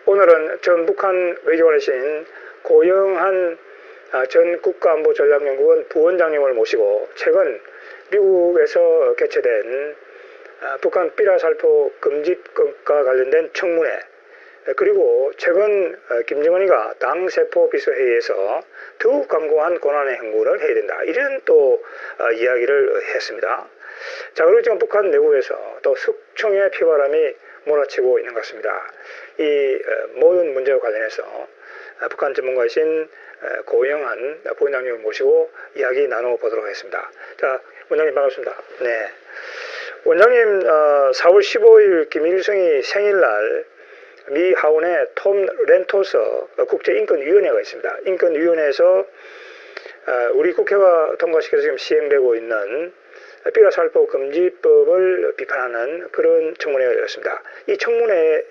오늘은 전 북한 외교관이신 고영한 전 국가안보전략연구원 부원장님을 모시고 최근 미국에서 개최된 북한 삐라살포 금지법과 관련된 청문회, 그리고 최근 김정은이가 당세포 비서회의에서 더욱 강고한 권한의 행군을 해야 된다, 이런 또 이야기를 했습니다. 자, 그리고 지금 북한 내부에서 또 숙청의 피바람이 몰아치고 있는 것 같습니다. 이 모든 문제와 관련해서 북한 전문가이신 고영한 부원장님을 모시고 이야기 나눠보도록 하겠습니다. 자, 원장님 반갑습니다. 네, 원장님 4월 15일 김일성이 생일날 미 하원에 톰 렌토서 국제인권위원회가 있습니다. 인권위원회에서 우리 국회가 통과시켜서 지금 시행되고 있는 삐라살포 금지법을 비판하는 그런 청문회가 열렸습니다. 이 청문회의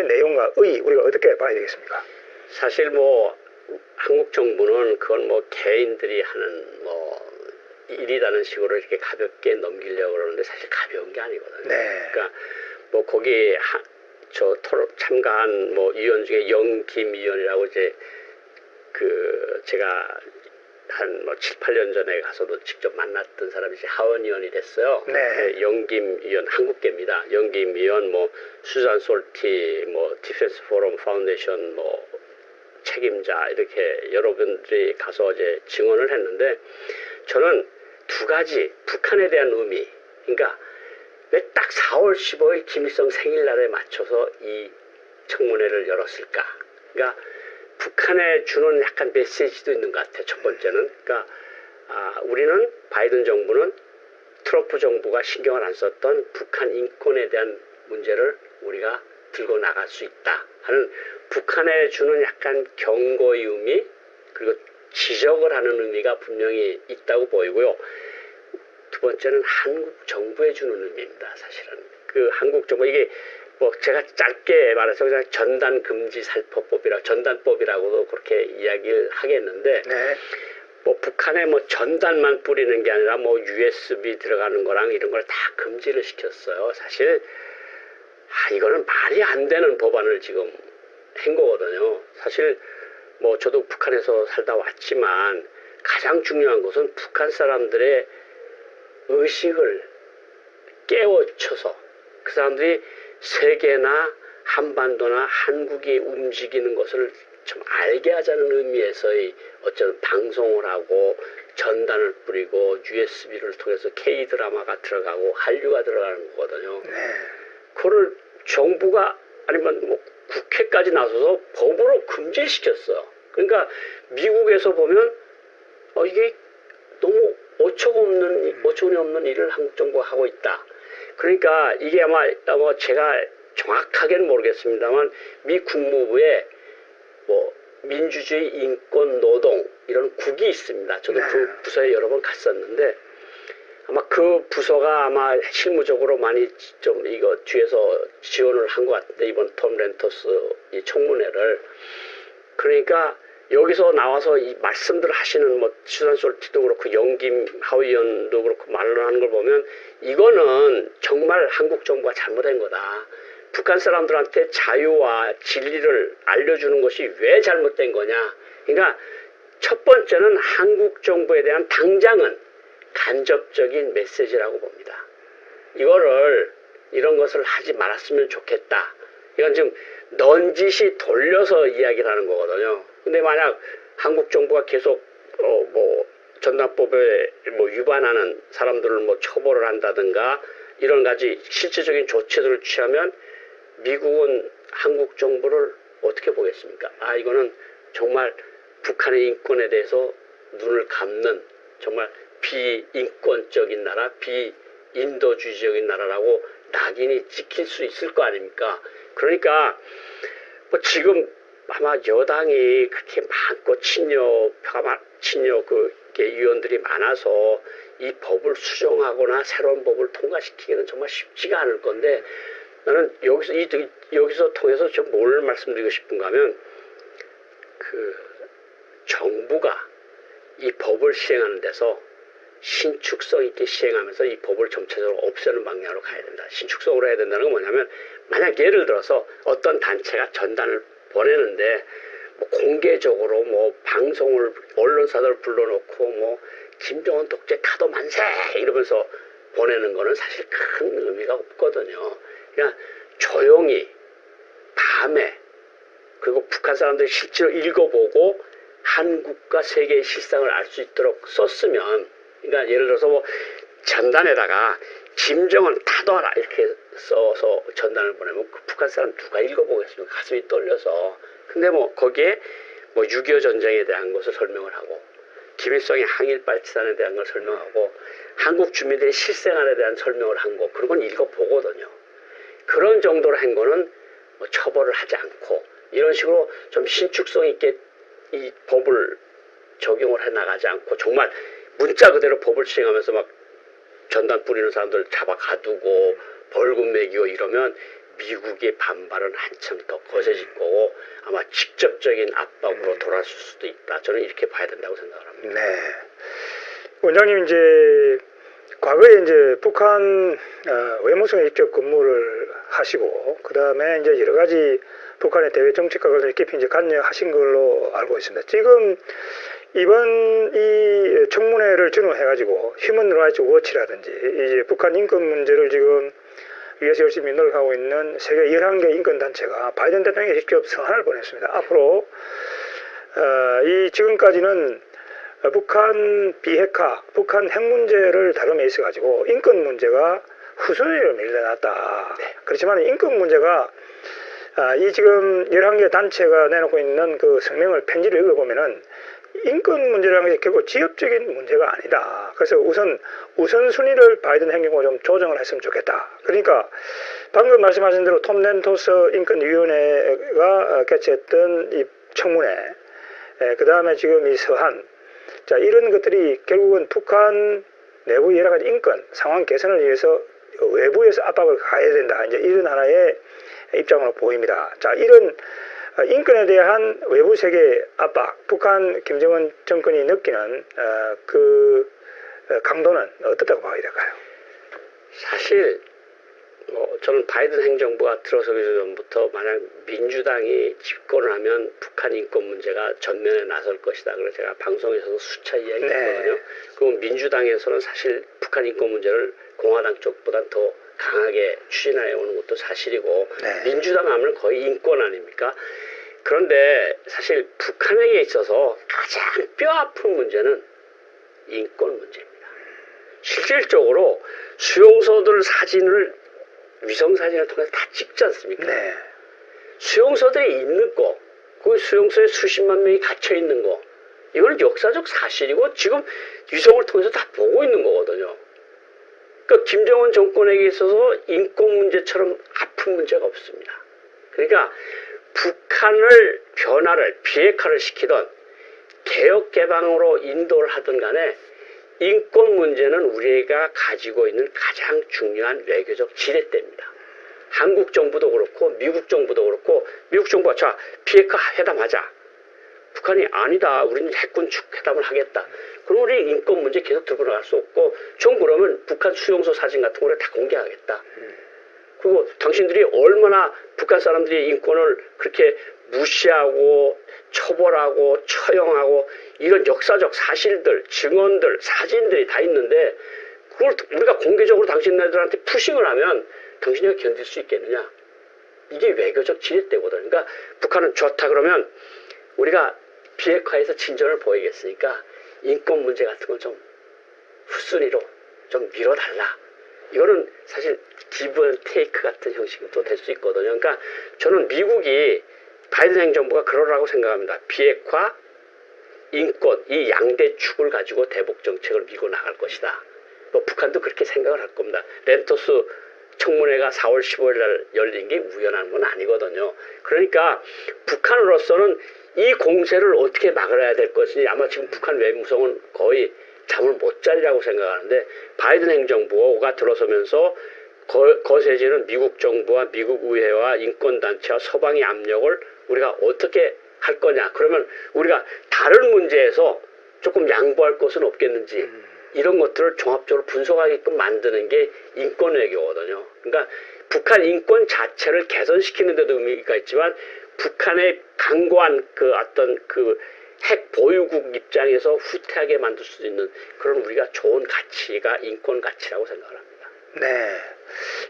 내용과 의의 우리가 어떻게 봐야 되겠습니까? 사실 뭐 한국 정부는 그건 뭐 개인들이 하는 뭐 일이라는 식으로 이렇게 가볍게 넘기려고 그러는데 사실 가벼운 게 아니거든요. 네. 그러니까 뭐 거기 저 토론 참가한 뭐 위원 중에 영김 위원이라고 이제 그 제가 한 뭐 7, 8년 전에 가서도 직접 만났던 사람이 이제 하원위원이 됐어요. 네. 영김 위원 한국계입니다. 영김 위원, 뭐 수잔 솔티, 뭐 디펜스 포럼 파운데이션 뭐 책임자, 이렇게 여러분들이 가서 이제 증언을 했는데, 저는 두 가지 북한에 대한 의미, 그러니까 왜 딱 4월 15일 김일성 생일날에 맞춰서 이 청문회를 열었을까? 그러니까 북한에 주는 약간 메시지도 있는 것 같아요. 첫 번째는, 그러니까 우리는 바이든 정부는 트럼프 정부가 신경을 안 썼던 북한 인권에 대한 문제를 우리가 들고 나갈 수 있다 하는 북한에 주는 약간 경고의 의미, 그리고 지적을 하는 의미가 분명히 있다고 보이고요. 두 번째는 한국 정부에 주는 의미입니다. 사실은 그 한국 정부, 이게 뭐 제가 짧게 말해서 그냥 전단금지살포법이라 전단법이라고도 그렇게 이야기를 하겠는데, 네. 뭐 북한에 뭐 전단만 뿌리는 게 아니라 뭐 USB 들어가는 거랑 이런 걸 다 금지를 시켰어요. 사실 이거는 말이 안 되는 법안을 지금 한 거거든요. 사실 뭐 저도 북한에서 살다 왔지만 가장 중요한 것은 북한 사람들의 의식을 깨우쳐서 그 사람들이 세계나 한반도나 한국이 움직이는 것을 좀 알게 하자는 의미에서의 어쩌면 방송을 하고 전단을 뿌리고 USB를 통해서 K-드라마가 들어가고 한류가 들어가는 거거든요. 네. 그걸 정부가 아니면 뭐 국회까지 나서서 법으로 금지시켰어요. 그러니까 미국에서 보면 이게 너무 어처구니 없는 일을 한국 정부가 하고 있다. 그러니까 이게 아마 제가 정확하게는 모르겠습니다만 미 국무부에 뭐 민주주의, 인권, 노동 이런 국이 있습니다. 저도 그 부서에 여러 번 갔었는데 아마 그 부서가 아마 실무적으로 많이 좀 이거 뒤에서 지원을 한 것 같은데, 이번 톰 렌토스 이 청문회를. 그러니까 여기서 나와서 이 말씀들 하시는 뭐 수잔 솔티도 그렇고 영김 하위원도 그렇고 말을 하는 걸 보면 이거는 정말 한국 정부가 잘못한 거다. 북한 사람들한테 자유와 진리를 알려주는 것이 왜 잘못된 거냐. 그러니까 첫 번째는 한국 정부에 대한 당장은 간접적인 메시지라고 봅니다. 이런 것을 하지 말았으면 좋겠다. 이건 지금 넌지시 돌려서 이야기를 하는 거거든요. 근데 만약 한국 정부가 계속 뭐 전단법에 뭐 위반하는 사람들을 뭐 처벌을 한다든가 이런 가지 실질적인 조치들을 취하면 미국은 한국 정부를 어떻게 보겠습니까? 이거는 정말 북한의 인권에 대해서 눈을 감는 정말 비인권적인 나라, 비인도주의적인 나라라고 낙인이 찍힐 수 있을 거 아닙니까? 그러니까 뭐 지금 아마 여당이 그렇게 많고 친여 위원들이 많아서 이 법을 수정하거나 새로운 법을 통과시키기는 정말 쉽지가 않을 건데, 나는 여기서 통해서 좀 뭘 말씀드리고 싶은가 하면, 그 정부가 이 법을 시행하는 데서 신축성 있게 시행하면서 이 법을 점차적으로 없애는 방향으로 가야 된다. 신축성으로 해야 된다는 건 뭐냐면, 만약 예를 들어서 어떤 단체가 전단을 보내는데 뭐 공개적으로 뭐 방송을 언론사들 불러놓고 뭐 김정은 독재 타도 만세 이러면서 보내는 거는 사실 큰 의미가 없거든요. 그냥 조용히 밤에 그리고 북한 사람들이 실제로 읽어보고 한국과 세계의 실상을 알 수 있도록 썼으면, 그러니까 예를 들어서 뭐 전단에다가 김정은 타도하라 이렇게 써서 전단을 보내면 그 북한 사람 누가 읽어보겠습니까? 가슴이 떨려서. 근데 뭐 거기에 뭐 6.25 전쟁에 대한 것을 설명을 하고 김일성의 항일발치단에 대한 걸 설명하고 한국 주민들의 실생활에 대한 설명을 한 거, 그런 건 읽어보거든요. 그런 정도로 한 거는 뭐 처벌을 하지 않고 이런 식으로 좀 신축성 있게 이 법을 적용을 해 나가지 않고 정말 문자 그대로 법을 시행하면서 막 전단 뿌리는 사람들 잡아 가두고 벌금 매기고 이러면 미국의 반발은 한참 더 거세질 거고 아마 직접적인 압박으로 돌아설 수도 있다. 저는 이렇게 봐야 된다고 생각을 합니다. 네. 원장님 이제 과거에 이제 북한 외무성에 직접 근무를 하시고 그 다음에 이제 여러 가지 북한의 대외 정책과 관련해서 깊이 이제 관여하신 걸로 알고 있습니다. 지금 이번 이 청문회를 전후해가지고 휴먼 라이츠 워치라든지 이제 북한 인권 문제를 지금 위해서 열심히 노력하고 있는 세계 11개 인권단체가 바이든 대통령에게 직접 성한을 보냈습니다. 앞으로 이 지금까지는 북한 비핵화, 북한 핵 문제를 다룸에 있어가지고 인권 문제가 후순위로 밀려났다. 네. 그렇지만 인권 문제가 이 지금 11개 단체가 내놓고 있는 그 성명을 편지를 읽어보면은 인권 문제라는 게 결국 지역적인 문제가 아니다. 그래서 우선순위를 바이든 행정부가 좀 조정을 했으면 좋겠다. 그러니까 방금 말씀하신 대로 톰 렌토스 인권위원회가 개최했던 이 청문회, 그 다음에 지금 이 서한, 자, 이런 것들이 결국은 북한 내부 여러 가지 인권 상황 개선을 위해서 외부에서 압박을 가해야 된다. 이제 이런 하나의 입장으로 보입니다. 자, 이런 인권에 대한 외부 세계 압박, 북한 김정은 정권이 느끼는 그 강도는 어떻다고 봐야 될까요? 사실 뭐 저는 바이든 행정부가 들어서기 전부터 만약 민주당이 집권을 하면 북한 인권 문제가 전면에 나설 것이다. 그래서 제가 방송에서도 수차 이야기했거든요. 네. 그럼 민주당에서는 사실 북한 인권 문제를 공화당 쪽보다 더 강하게 추진해 오는 것도 사실이고 네. 민주당 하면 거의 인권 아닙니까? 그런데 사실 북한에게 있어서 가장 뼈아픈 문제는 인권 문제입니다. 실질적으로 수용소들 사진을 위성사진을 통해서 다 찍지 않습니까? 네. 수용소들이 있는 거, 그 수용소에 수십만 명이 갇혀 있는 거, 이거는 역사적 사실이고 지금 위성을 통해서 다 보고 있는 거거든요. 그러니까 김정은 정권에게 있어서 인권 문제처럼 아픈 문제가 없습니다. 그러니까 북한을 변화를 비핵화를 시키던 개혁 개방으로 인도를 하든 간에 인권 문제는 우리가 가지고 있는 가장 중요한 외교적 지렛대입니다. 한국 정부도 그렇고 미국 정부도 그렇고 미국 정부가 자 비핵화 회담하자. 북한이 아니다. 우리는 핵군축 회담을 하겠다. 그럼 우리 인권 문제 계속 들고 나갈 수 없고 좀 그러면 북한 수용소 사진 같은 거를 다 공개하겠다. 그리고 당신들이 얼마나 북한 사람들이 인권을 그렇게 무시하고 처벌하고 처형하고 이런 역사적 사실들, 증언들, 사진들이 다 있는데 그걸 우리가 공개적으로 당신네들한테 푸싱을 하면 당신이 견딜 수 있겠느냐. 이게 외교적 지렛대거든. 그러니까 북한은 좋다 그러면 우리가 비핵화에서 진전을 보이겠으니까 인권 문제 같은 건 좀 후순위로 좀 밀어달라. 이거는 사실 기브 앤 테이크 같은 형식도 될 수 있거든요. 그러니까 저는 미국이 바이든 행정부가 그러라고 생각합니다. 비핵화, 인권 이 양대 축을 가지고 대북 정책을 밀고 나갈 것이다. 뭐 북한도 그렇게 생각을 할 겁니다. 렌토스 청문회가 4월 15일 날 열린 게 우연한 건 아니거든요. 그러니까 북한으로서는 이 공세를 어떻게 막아야 될 것인지 아마 지금 북한 외무성은 거의 잠을 못 자리라고 생각하는데 바이든 행정부가 들어서면서 거세지는 미국 정부와 미국 의회와 인권단체와 서방의 압력을 우리가 어떻게 할 거냐. 그러면 우리가 다른 문제에서 조금 양보할 것은 없겠는지 이런 것들을 종합적으로 분석하게끔 만드는 게 인권 외교거든요. 그러니까 북한 인권 자체를 개선시키는 데도 의미가 있지만 북한의 강고한 그 어떤 그 핵 보유국 입장에서 후퇴하게 만들 수 있는 그런 우리가 좋은 가치가 인권 가치라고 생각을 합니다. 네.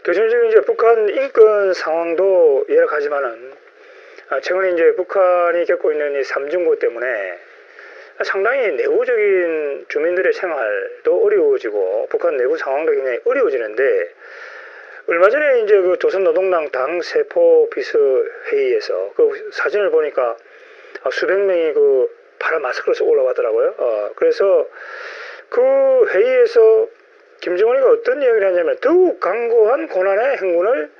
교수님 지금 이제 북한 인권 상황도 열악하지만은 최근에 이제 북한이 겪고 있는 이 삼중고 때문에 상당히 내부적인 주민들의 생활도 어려워지고 북한 내부 상황도 굉장히 어려워지는데 얼마 전에 이제 그 조선노동당 당 세포 비서 회의에서 그 사진을 보니까 수백 명이 그 파란 마스크를 쓰고 올라가더라고요. 그래서 그 회의에서 김정은이가 어떤 이야기를 하냐면 더욱 강고한 고난의 행군을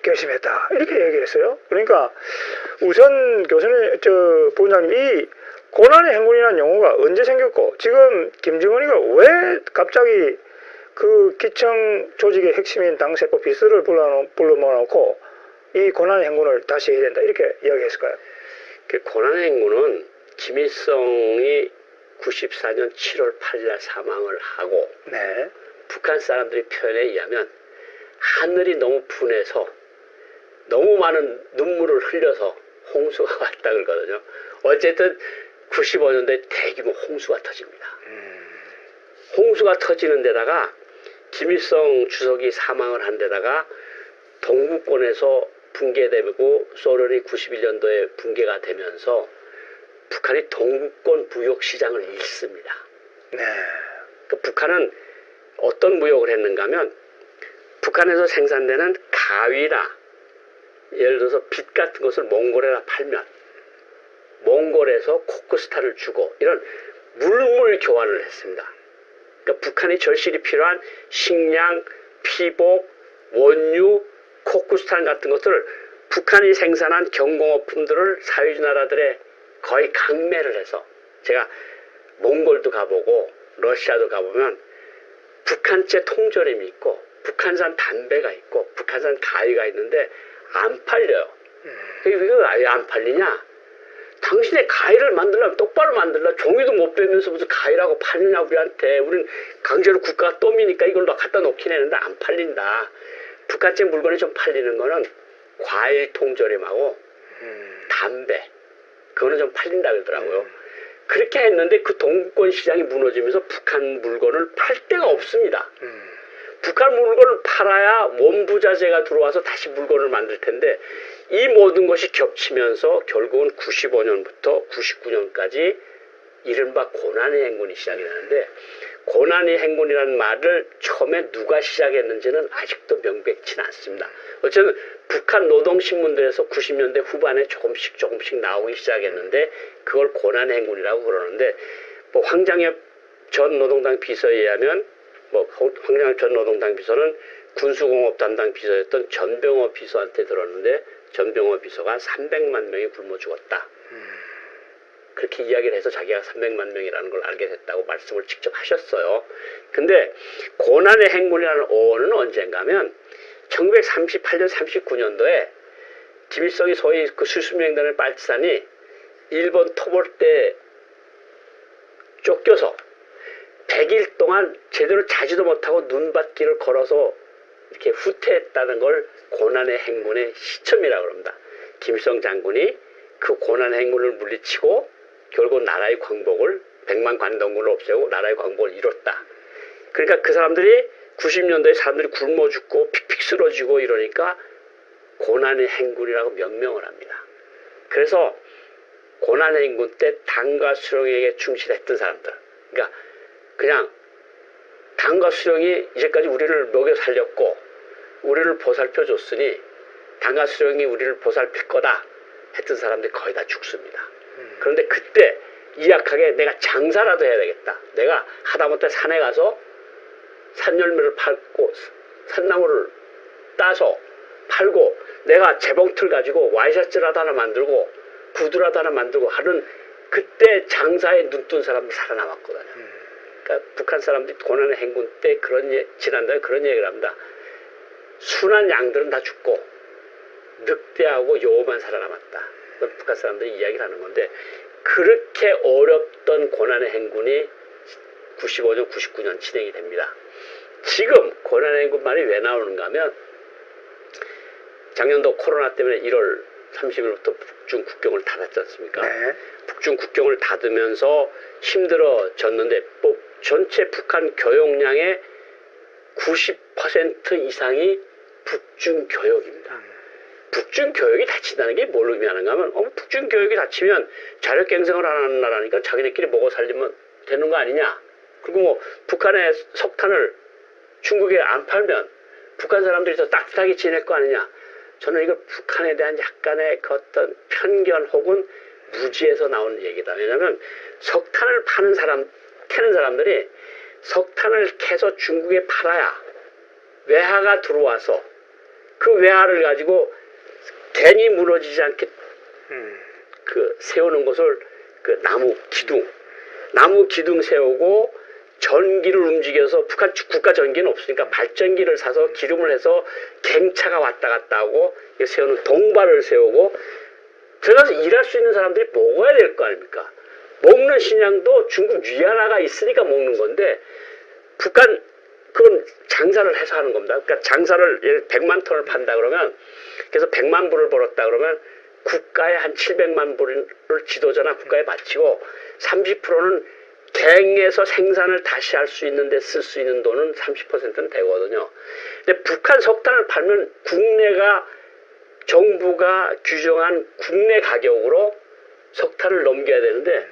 결심했다 이렇게 얘기를 했어요. 그러니까 우선 교수님 부원장님 이 고난의 행군이라는 용어가 언제 생겼고 지금 김정은이가 왜 갑자기 그 기청 조직의 핵심인 당세포 비서를 불러 모아놓고 이 고난의 행군을 다시 해야 된다 이렇게 이야기했을까요? 그 고난의 행군은 김일성이 94년 7월 8일 사망을 하고 네. 북한 사람들의 표현에 의하면 하늘이 너무 분해서 너무 많은 눈물을 흘려서 홍수가 왔다 그러거든요. 어쨌든 95년도에 대규모 홍수가 터집니다. 홍수가 터지는 데다가 김일성 주석이 사망을 한 데다가 동구권에서 붕괴되고 소련이 91년도에 붕괴가 되면서 북한이 동구권 무역 시장을 잃습니다. 네. 북한은 어떤 무역을 했는가 하면 북한에서 생산되는 가위나 예를 들어서 빛 같은 것을 몽골에다 팔면 몽골에서 코크스타를 주고 이런 물물 교환을 했습니다. 그러니까 북한이 절실히 필요한 식량, 피복, 원유, 코크스탄 같은 것들을 북한이 생산한 경공업품들을 사회주의 나라들의 거의 강매를 해서 제가 몽골도 가보고 러시아도 가보면 북한제 통조림이 있고 북한산 담배가 있고 북한산 가위가 있는데 안 팔려요. 왜 안 팔리냐? 당신의 가위를 만들려면 똑바로 만들라. 종이도 못 빼면서 무슨 가위라고 파느냐 우리한테. 우린 강제로 국가가 똠이니까 이걸 갖다 놓긴 했는데 안 팔린다. 북한제 물건이 좀 팔리는 거는 과일 통조림하고 담배. 그거는 좀 팔린다 그러더라고요. 그렇게 했는데 그 동구권 시장이 무너지면서 북한 물건을 팔 데가 없습니다. 북한 물건을 팔아야 원부자재가 들어와서 다시 물건을 만들 텐데 이 모든 것이 겹치면서 결국은 95년부터 99년까지 이른바 고난의 행군이 시작이 되는데 고난의 행군이라는 말을 처음에 누가 시작했는지는 아직도 명백치는 않습니다. 어쨌든 북한 노동신문들에서 90년대 후반에 조금씩 나오기 시작했는데 그걸 고난의 행군이라고 그러는데 뭐 황장엽 전 노동당 비서에 의하면 황장엽 전 노동당 비서는 군수공업 담당 비서였던 전병호 비서한테 들었는데 전병호 비서가 300만 명이 굶어 죽었다. 그렇게 이야기를 해서 자기가 300만 명이라는 걸 알게 됐다고 말씀을 직접 하셨어요. 근데 고난의 행군이라는 어원은 언젠가 하면 1938년 39년도에 김일성이 소위 그 수십 명 되는 빨치산이 일본 토벌 때 쫓겨서 100일 동안 제대로 자지도 못하고 눈밭길을 걸어서 이렇게 후퇴했다는 걸 고난의 행군의 시점이라고 합니다. 김일성 장군이 그 고난의 행군을 물리치고 결국 나라의 광복을 100만 관동군을 없애고 나라의 광복을 이뤘다. 그러니까 그 사람들이 90년대에 사람들이 굶어 죽고 픽픽 쓰러지고 이러니까 고난의 행군이라고 명명을 합니다. 그래서 고난의 행군 때 당과 수령에게 충실했던 사람들, 그러니까 그냥 당과 수령이 이제까지 우리를 먹여 살렸고 우리를 보살펴 줬으니 당과 수령이 우리를 보살필 거다 했던 사람들이 거의 다 죽습니다. 그런데 그때 이약하게 내가 장사라도 해야 되겠다. 내가 하다못해 산에 가서 산열매를 팔고 산나무를 따서 팔고 내가 재봉틀 가지고 와이셔츠라도 하나 만들고 구두라도 하나 만들고 하는 그때 장사에 눈뜬 사람들이 살아남았거든요. 그러니까 북한 사람들이 고난의 행군 때 지난달에 그런 얘기를 합니다. 순한 양들은 다 죽고 늑대하고 여우만 살아남았다. 북한 사람들이 이야기를 하는 건데 그렇게 어렵던 고난의 행군이 95년, 99년 진행이 됩니다. 지금 고난의 행군 말이 왜 나오는가 하면 작년도 코로나 때문에 1월 30일부터 북중 국경을 닫았지 않습니까? 네. 북중 국경을 닫으면서 힘들어졌는데 뭐 전체 북한 교역량의 90% 이상이 북중 교역입니다. 북중 교역이 닫힌다는 게 뭘 의미하는가 하면 북중 교역이 닫히면 자력갱생을 하는 나라니까 자기네끼리 먹어 살리면 되는 거 아니냐. 그리고 뭐 북한의 석탄을 중국에 안 팔면 북한 사람들이 더 따뜻하게 지낼 거 아니냐. 저는 이걸 북한에 대한 약간의 그 어떤 편견 혹은 무지에서 나오는 얘기다. 왜냐하면 석탄을 캐는 사람들이 석탄을 캐서 중국에 팔아야 외화가 들어와서 그 외화를 가지고 괜히 무너지지 않게 그 세우는 것을 그 나무 기둥 세우고 전기를 움직여서 북한 국가 전기는 없으니까 발전기를 사서 기름을 해서 갱차가 왔다 갔다 하고 세우는 동발을 세우고 들어가서 일할 수 있는 사람들이 먹어야 될 거 아닙니까? 먹는 식량도 중국 위안화가 있으니까 먹는 건데 북한 그건 장사를 해서 하는 겁니다. 그러니까 장사를 100만 톤을 판다 그러면 그래서 100만 불을 벌었다 그러면 국가에 한 700만 불을 지도자나 국가에 바치고 30%는 갱에서 생산을 다시 할 수 있는데 쓸 수 있는 돈은 30%는 되거든요. 근데 북한 석탄을 팔면 정부가 규정한 국내 가격으로 석탄을 넘겨야 되는데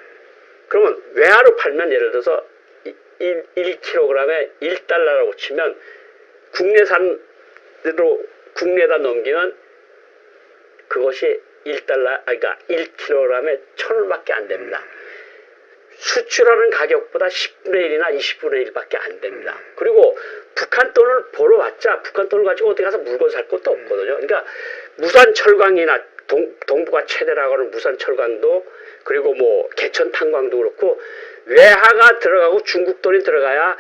그러면 외화로 팔면 예를 들어서 1kg에 1달러라고 치면 국내산으로 국내에다 넘기면 그것이 1달러, 그러니까 1kg에 1,000원밖에 안 됩니다. 수출하는 가격보다 10분의 1이나 20분의 1밖에 안 됩니다. 그리고 북한 돈을 벌어왔자 북한 돈을 가지고 어디 가서 물건 살 것도 없거든요. 그러니까 무산철강이나 동북아 최대라고 하는 무산철강도 그리고 뭐 개천 탄광도 그렇고 외화가 들어가고 중국 돈이 들어가야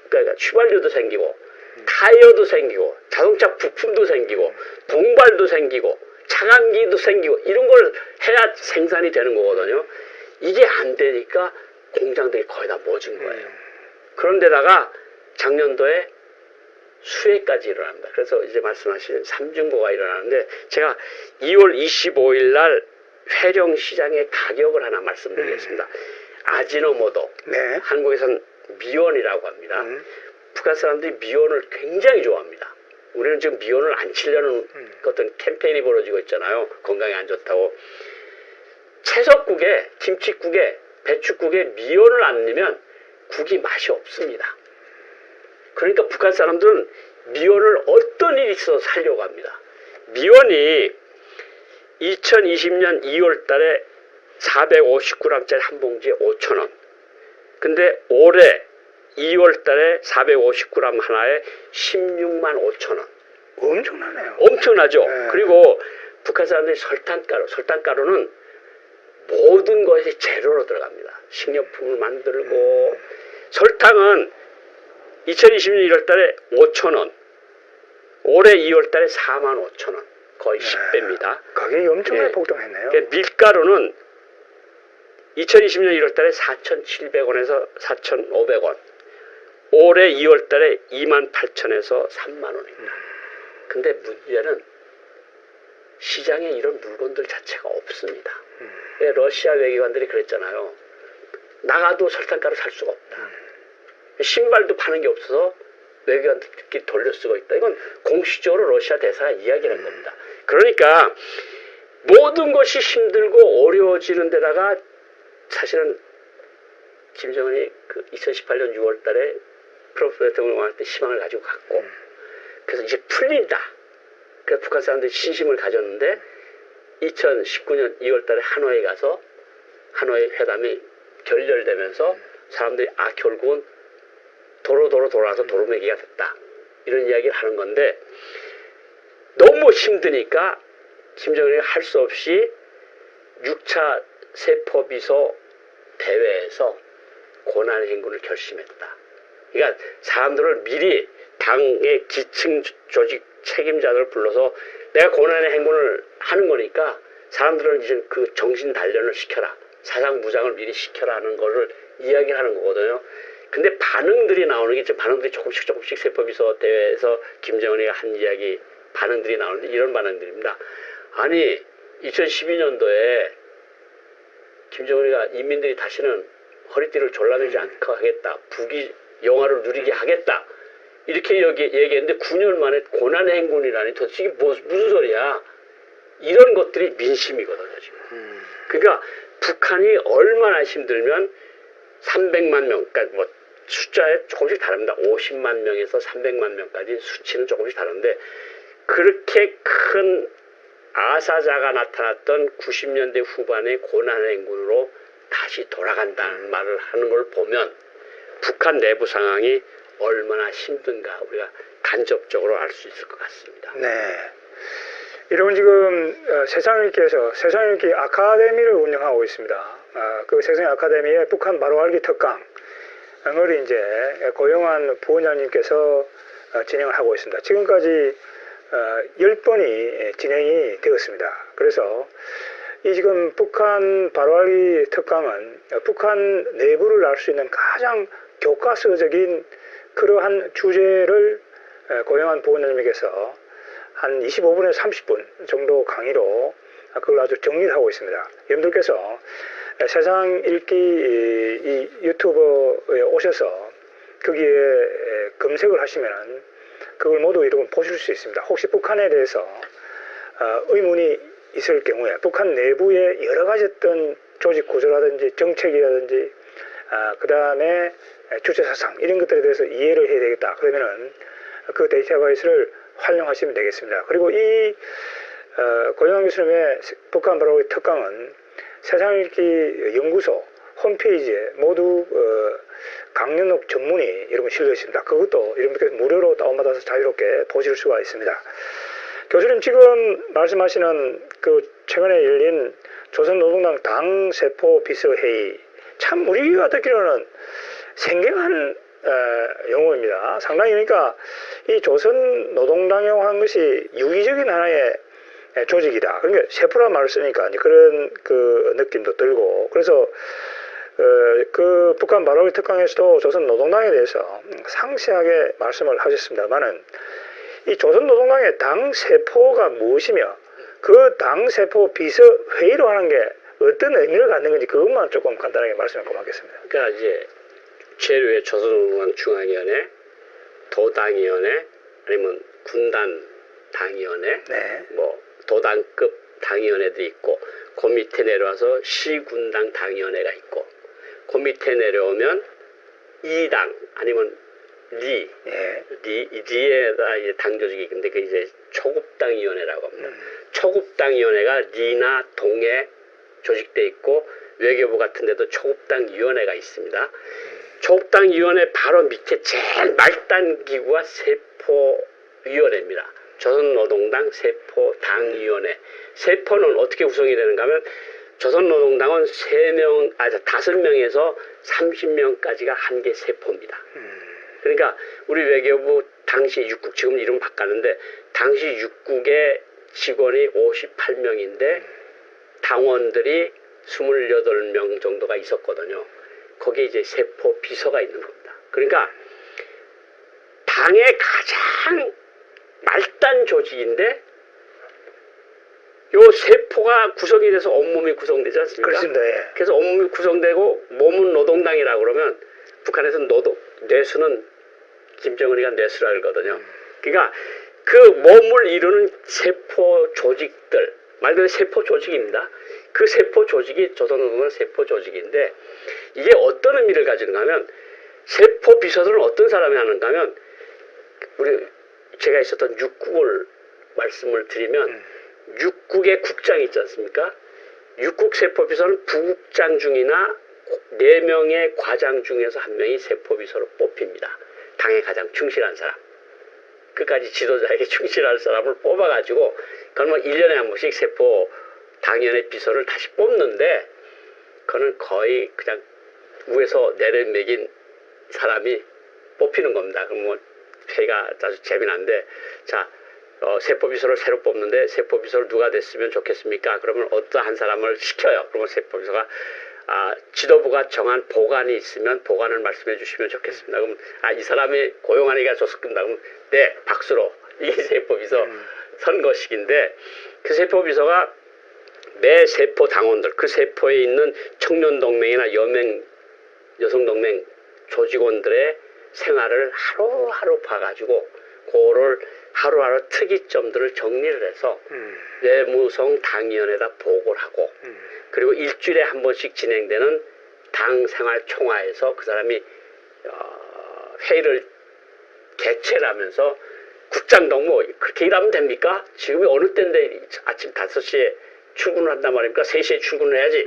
그러니까 휘발유도 생기고 타이어도 생기고 자동차 부품도 생기고 동발도 생기고 차광기도 생기고 이런 걸 해야 생산이 되는 거거든요. 이게 안 되니까 공장들이 거의 다 멎은 거예요. 그런데다가 작년도에 수해까지 일어납니다. 그래서 이제 말씀하신 삼중고가 일어나는데 제가 2월 25일 날 회령시장의 가격을 하나 말씀드리겠습니다. 아지노모토, 네. 한국에선 미원이라고 합니다. 북한 사람들이 미원을 굉장히 좋아합니다. 우리는 지금 미원을 안 치려는 어떤 캠페인이 벌어지고 있잖아요. 건강에 안 좋다고. 채석국에, 김치국에, 배추국에 미원을 안 넣으면 국이 맛이 없습니다. 그러니까 북한 사람들은 미원을 어떤 일이 있어서 살려고 합니다. 미원이 2020년 2월 달에 450g짜리 한 봉지에 5,000원. 근데 올해 2월 달에 450g 하나에 16만 5천원. 엄청나네요. 엄청나죠? 네. 그리고 북한 사람들이 설탕가루는 모든 것이 재료로 들어갑니다. 식료품을 만들고, 설탕은 2020년 1월 달에 5,000원, 올해 2월 달에 4만 5천원. 거의 10배입니다. 가격이 엄청나게 예. 폭등했네요. 밀가루는 2020년 1월 달에 4,700원에서 4,500원. 올해 2월 달에 28,000원에서 3만 원입니다. 근데 문제는 시장에 이런 물건들 자체가 없습니다. 러시아 외교관들이 그랬잖아요. 나가도 설탕가루 살 수가 없다. 신발도 파는 게 없어서 외교관들끼리 돌려 쓰고 있다. 이건 공식적으로 러시아 대사가 이야기하는 겁니다. 그러니까 모든 것이 힘들고 어려워지는 데다가 사실은 김정은이 그 2018년 6월 달에 트럼프 대통령한테 희망을 가지고 갔고 그래서 이제 풀린다. 그래서 북한 사람들이 신심을 가졌는데 2019년 2월 달에 하노이에 가서 하노이 회담이 결렬되면서 사람들이 결국은 도로 돌아서 도로매기가 됐다. 이런 이야기를 하는 건데 너무 힘드니까 김정은이 할 수 없이 6차 세포비서 대회에서 고난행군을 결심했다. 그러니까 사람들을 미리 당의 기층 조직 책임자들을 불러서 내가 고난의 행군을 하는 거니까 사람들은 이제 그 정신 단련을 시켜라. 사상 무장을 미리 시켜라 하는 거를 이야기를 하는 거거든요. 근데 반응들이 나오는 게 지금 반응들이 조금씩 세포비서 대회에서 김정은이가 한 이야기 반응들이 나오는데 이런 반응들입니다. 아니 2012년도에 김정은이가 인민들이 다시는 허리띠를 졸라매지 않고 하겠다. 북이 영화를 누리게 하겠다. 이렇게 얘기했는데 9년 만에 고난의 행군이라니 도대체 이게 무슨 소리야. 이런 것들이 민심이거든요 지금. 그러니까 북한이 얼마나 힘들면 300만 명, 그러니까 뭐 숫자에 조금씩 다릅니다. 50만 명에서 300만 명까지 수치는 조금씩 다른데 그렇게 큰 아사자가 나타났던 90년대 후반의 고난의 행군으로 다시 돌아간다는 말을 하는 걸 보면 북한 내부 상황이 얼마나 힘든가 우리가 간접적으로 알 수 있을 것 같습니다. 네. 이런 지금 세상읽기에서 세상읽기 아카데미를 운영하고 있습니다. 그 세상읽기 아카데미의 북한 바로 알기 특강을 이제 고영한 부원장님께서 진행을 하고 있습니다. 지금까지 10번이 진행이 되었습니다. 그래서 이 지금 북한 바로 알기 특강은 북한 내부를 알 수 있는 가장 교과서적인 그러한 주제를 고영한 부원장님께서 한 25분에서 30분 정도 강의로 그걸 아주 정리를 하고 있습니다. 여러분들께서 세상 읽기 이 유튜브에 오셔서 거기에 검색을 하시면 그걸 모두 여러분 보실 수 있습니다. 혹시 북한에 대해서 의문이 있을 경우에 북한 내부의 여러 가지 어떤 조직 구조라든지 정책이라든지 그 다음에 주체사상 이런 것들에 대해서 이해를 해야 되겠다. 그러면은 그 데이터베이스를 활용하시면 되겠습니다. 그리고 이 고영한 교수님의 북한 바로 특강은 세상읽기 연구소 홈페이지에 모두 강연록 전문이 여러분 실려 있습니다. 그것도 여러분께서 무료로 다운받아서 자유롭게 보실 수가 있습니다. 교수님 지금 말씀하시는 그 최근에 열린 조선노동당 당세포 비서회의 참 우리가 듣기로는 생경한 용어입니다. 상당히 그러니까 이 조선노동당이라고 하는 것이 유기적인 하나의 조직이다. 그러니까 세포란 말을 쓰니까 이제 그런 그 느낌도 들고 그래서 그 북한 바로 특강에서도 조선노동당에 대해서 상세하게 말씀을 하셨습니다만은 이 조선노동당의 당세포가 무엇이며 그 당세포 비서회의로 하는 게 어떤 의미를 갖는 건지 그것만 조금 간단하게 말씀을 고맙겠습니다. 그러니까 이제 제류의 조선노동당 중앙위원회, 도당위원회, 아니면 군단 당위원회, 네. 뭐 도당급 당위원회도 있고, 그 밑에 내려와서 시군당 당위원회가 있고, 그 밑에 내려오면 이당 아니면 리에다 이제 당 조직이 있는데 그 이제 초급당위원회라고 합니다. 초급당위원회가 리나 동에 조직돼 있고 외교부 같은 데도 초급당위원회가 있습니다. 초급당위원회 바로 밑에 제일 말단 기구가 세포위원회입니다. 조선노동당 세포당위원회. 세포는 어떻게 구성이 되는가 하면 조선노동당은 5명에서 30명까지가 한 개 세포입니다. 그러니까 우리 외교부 당시 6국 지금 이름 바꿨는데 당시 6국의 직원이 58명인데 당원들이 28명 정도가 있었거든요. 거기에 이제 세포 비서가 있는 겁니다. 그러니까 당의 가장 말단 조직인데 요 세포가 구성이 돼서 온몸이 구성되지 않습니까? 그렇습니다. 예. 그래서 온몸이 구성되고 몸은 노동당이라고 그러면 북한에서는 뇌수는 김정은이가 뇌수라 그러거든요. 그러니까 그 몸을 이루는 세포 조직들 말 그대로 세포 조직입니다. 그 세포 조직이 조선노동당 세포 조직인데 이게 어떤 의미를 가지는가 하면 세포 비서들은 어떤 사람이 하는가 하면 우리 제가 있었던 6국을 말씀을 드리면 6국의 국장이 있지 않습니까? 6국 세포 비서는 부국장 중이나 4명의 과장 중에서 1명이 세포 비서로 뽑힙니다. 당에 가장 충실한 사람. 끝까지 지도자에게 충실할 사람을 뽑아가지고 그러면 1년에 한 번씩 세포 당연의 비서를 다시 뽑는데 그거는 거의 그냥 위에서 내려매긴 사람이 뽑히는 겁니다. 그럼 뭐 회의가 아주 재미난데 자 세포 비서를 새로 뽑는데 세포 비서를 누가 됐으면 좋겠습니까? 그러면 어떠한 사람을 시켜요. 그러면 세포 비서가 지도부가 정한 보관이 있으면 보관을 말씀해 주시면 좋겠습니다. 그럼 이 사람이 고용하니까 좋습니다. 그럼 네 박수로 이 세포 비서 선거식인데 그 세포비서가 매 세포 당원들 그 세포에 있는 청년동맹이나 여성동맹 조직원들의 생활을 하루하루 봐가지고 그거를 하루하루 특이점들을 정리를 해서 외무성 당위원회에다 보고를 하고 그리고 일주일에 한 번씩 진행되는 당 생활 총화에서 그 사람이 회의를 개최를 하면서 국장동 뭐 그렇게 일하면 됩니까? 지금이 어느 때인데 아침 5시에 출근을 한단 말입니까? 3시에 출근을 해야지.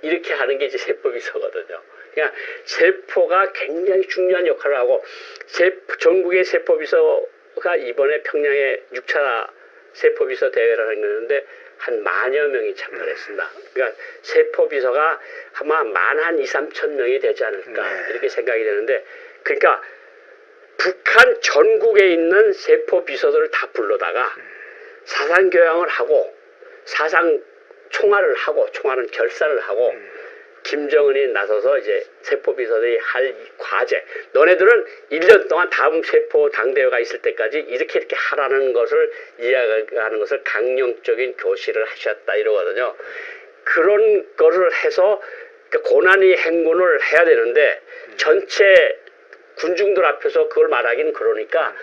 이렇게 하는 게 이제 세포비서거든요. 그러니까 세포가 굉장히 중요한 역할을 하고 전국의 세포비서가 이번에 평양에 6차 세포비서 대회를 했는데 한 10,000여 명이 참가를 했습니다. 그러니까 세포비서가 아마 12,000~13,000 명이 되지 않을까 이렇게 생각이 되는데 그러니까 북한 전국에 있는 세포비서들을 다 불러다가 사상교양을 하고 사상 총화를 하고 총화는 결산을 하고 김정은이 나서서 이제 세포비서들이 할 과제 너네들은 1년 동안 다음 세포 당대회가 있을 때까지 이렇게 하라는 것을 이야기하는 것을 강령적인 교실을 하셨다 이러거든요. 그런 거를 해서 고난의 행군을 해야 되는데 전체 군중들 앞에서 그걸 말하기는 그러니까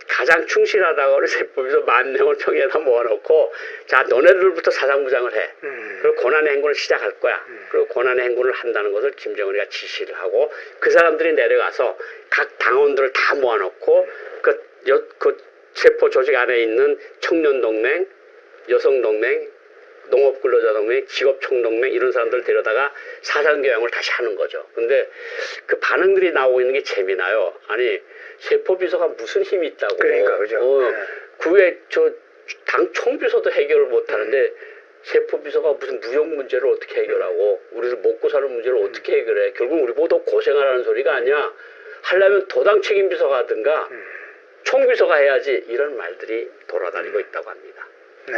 가장 충실하다고 세포비서 10,000명을 평양에다 모아놓고 자 너네들부터 사상무장을 해. 그리고 고난의 행군을 시작할 거야. 그리고 고난의 행군을 한다는 것을 김정은이가 지시를 하고 그 사람들이 내려가서 각 당원들을 다 모아놓고 그 세포 조직 안에 있는 청년동맹, 여성동맹, 농업근로자동맹, 직업총동맹 이런 사람들 데려다가 사상교양을 다시 하는 거죠. 근데 그 반응들이 나오고 있는 게 재미나요. 아니 세포비서가 무슨 힘이 있다고. 그러니까 그죠. 그게 저 당 총비서도 해결을 못하는데 세포비서가 무슨 무역 문제를 어떻게 해결하고 우리를 먹고 사는 문제를 어떻게 해결해. 결국 우리 모두 고생하라는 소리가 아니야. 하려면 도당 책임비서가 하든가 총비서가 해야지 이런 말들이 돌아다니고 있다고 합니다. 네.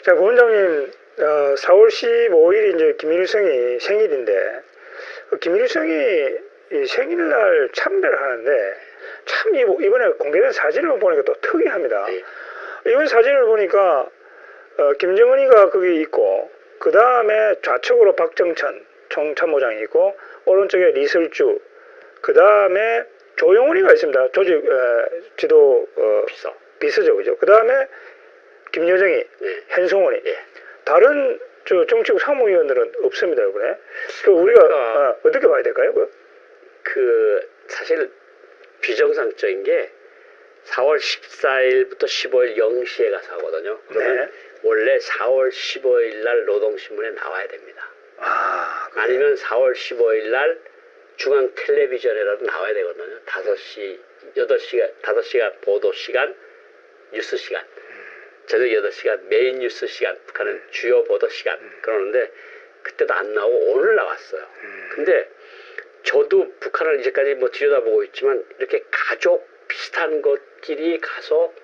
자, 부원장님, 4월 15일이 이제 김일성이 생일인데, 김일성이 이 생일날 참배를 하는데, 참 이번에 공개된 사진을 보니까 또 특이합니다. 이번 사진을 보니까, 김정은이가 거기 있고, 그 다음에 좌측으로 박정천 총참모장이 있고, 오른쪽에 리설주, 그 다음에 조영훈이가 있습니다. 조직, 지도, 비서죠. 그죠? 그 다음에 김여정이, 현송원이, 다른 정치국 사무위원들은 없습니다, 이번에. 우리가 어떻게 봐야 될까요? 사실 비정상적인 게 4월 14일부터 15일 0시에 가서 하거든요. 그러면 원래 4월 15일 날 노동신문에 나와야 됩니다. 아니면 4월 15일 날 중앙 텔레비전에라도 나와야 되거든요. 5시가 보도 시간, 뉴스 시간. 저녁 8시가 메인 뉴스 시간, 북한은 주요 보도 시간. 그러는데 그때도 안 나오고 오늘 나왔어요. 근데 저도 북한을 이제까지 뭐 들여다보고 있지만 이렇게 가족 비슷한 것끼리 가서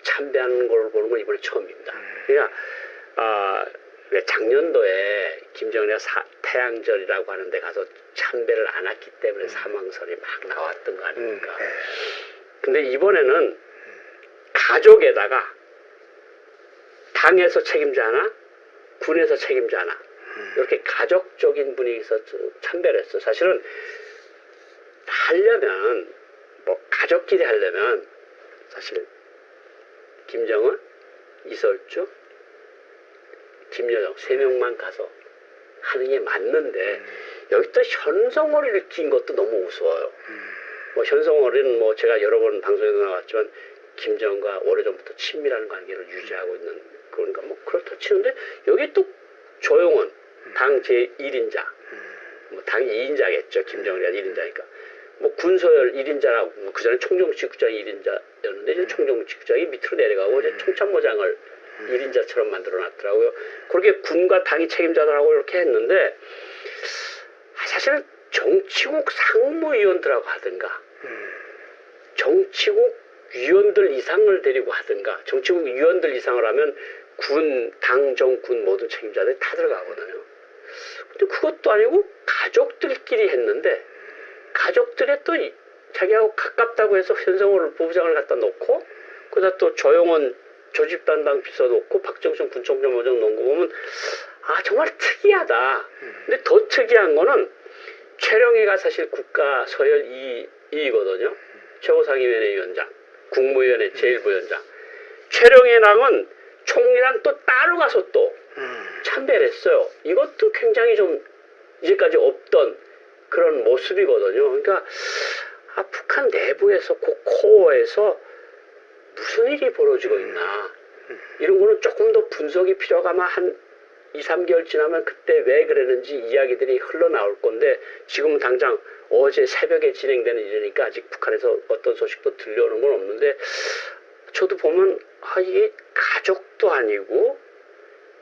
참배하는 걸 보는 건 이번에 처음입니다. 그러니까 작년도에 김정은이가 태양절이라고 하는데 가서 참배를 안 했기 때문에 사망설이 막 나왔던 거 아닙니까? 근데 이번에는 가족에다가 당에서 책임자 하나, 군에서 책임자 하나 이렇게 가족적인 분위기에서 참배를 했어. 사실은 하려면 뭐 가족끼리 하려면 사실 김정은, 이설주, 김여정 3명만 가서 하는 게 맞는데 여기 또 현성월이를 낀 것도 너무 우스워요. 뭐 현성월은 뭐 제가 여러 번 방송에도 나왔지만 김정은과 오래전부터 친밀한 관계를 유지하고 있는 그러니까 뭐 그렇다 치는데 여기 또 조용은 당 제1인자 뭐 당 2인자겠죠. 김정은이가 1인자니까 뭐 군소열 1인자라고 그전에 총정치국장이 1인자였는데 이제 총정치국장이 밑으로 내려가고 이제 총참모장을 1인자처럼 만들어 놨더라고요. 그렇게 군과 당이 책임자들하고 이렇게 했는데 사실은 정치국 상무위원들하고 하든가 정치국 위원들 이상을 데리고 하든가 정치국 위원들 이상을 하면 군, 당, 정, 군 모든 책임자들이 다 들어가거든요. 근데 그것도 아니고 가족들끼리 했는데 가족들의 또 자기하고 가깝다고 해서 현성호를 부부장을 갖다 놓고 그러다 또 조용원 조직단당 비서 놓고 박정선 군총장원장 놓은 거 보면 아 정말 특이하다. 근데 더 특이한 거는 최령해가 사실 국가 서열 2위거든요. 최고상임위원회 위원장, 국무위원회 제1부위원장. 최령해랑은 총리랑 또 따로 가서 또 참배를 했어요. 이것도 굉장히 좀 이제까지 없던 그런 모습이거든요. 그러니까 북한 내부에서 그 코어에서 무슨 일이 벌어지고 있나 이런 거는 조금 더 분석이 필요가 아마 한 2, 3개월 지나면 그때 왜 그랬는지 이야기들이 흘러나올 건데 지금은 당장 어제 새벽에 진행되는 일이니까 아직 북한에서 어떤 소식도 들려오는 건 없는데 저도 보면 이게 가족도 아니고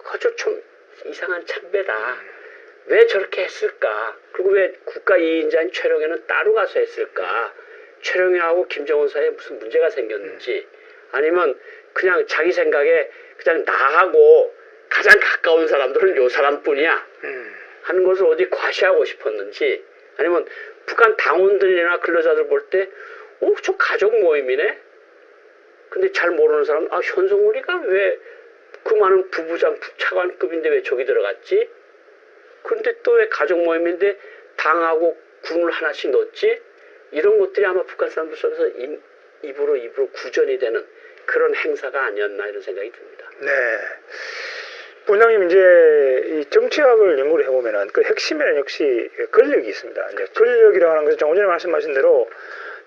아주 좀 이상한 참배다. 왜 저렇게 했을까? 그리고 왜 국가 2인자인 최령해는 따로 가서 했을까? 최령해하고 김정은 사이에 무슨 문제가 생겼는지 아니면 그냥 자기 생각에 그냥 나하고 가장 가까운 사람들은 요 사람뿐이야 하는 것을 어디 과시하고 싶었는지 아니면 북한 당원들이나 근로자들 볼 때 저 가족 모임이네? 근데 잘 모르는 사람은 현송우리가 왜 그 많은 부부장 차관급인데 왜 저기 들어갔지? 그런데 또 왜 가족 모임인데 당하고 군을 하나씩 넣었지? 이런 것들이 아마 북한 사람들 속에서 입으로 구전이 되는 그런 행사가 아니었나 이런 생각이 듭니다. 네. 부장님 이제 이 정치학을 연구를 해보면은 그 핵심에는 역시 권력이 있습니다. 이제 권력이라고 하는 것은 조금 전에 말씀하신 대로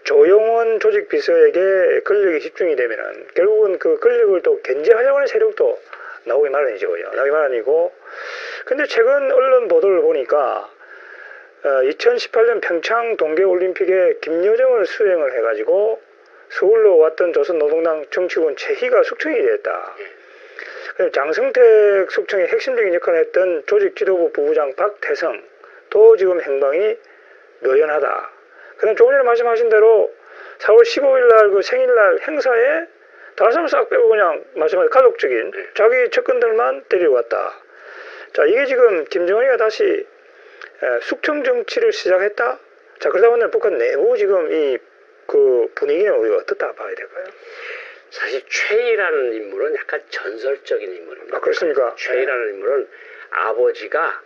조용원 조직 비서에게 권력이 집중이 되면은 결국은 그 권력을 또 견제하려고 하는 세력도 나오기 마련이죠. 나오기 마련이고. 근데 최근 언론 보도를 보니까 2018년 평창 동계올림픽에 김여정을 수행을 해가지고 서울로 왔던 조선노동당 정치군 최희가 숙청이 됐다. 장성택 숙청의 핵심적인 역할을 했던 조직지도부 부부장 박태성도 지금 행방이 묘연하다. 그다음 조금 전에 말씀하신 대로 4월 15일 날 그 생일날 행사에 다른 사람 싹 빼고 그냥 말씀하신 가족적인 자기 측근들만 데려왔다. 자, 이게 지금 김정은이가 다시 숙청 정치를 시작했다. 자, 그러다 보면 북한 내부 지금 이 그 분위기는 우리가 어떻다 봐야 될까요? 사실 최희라는 인물은 약간 전설적인 인물입니다. 그렇습니까? 최희라는 인물은 아버지가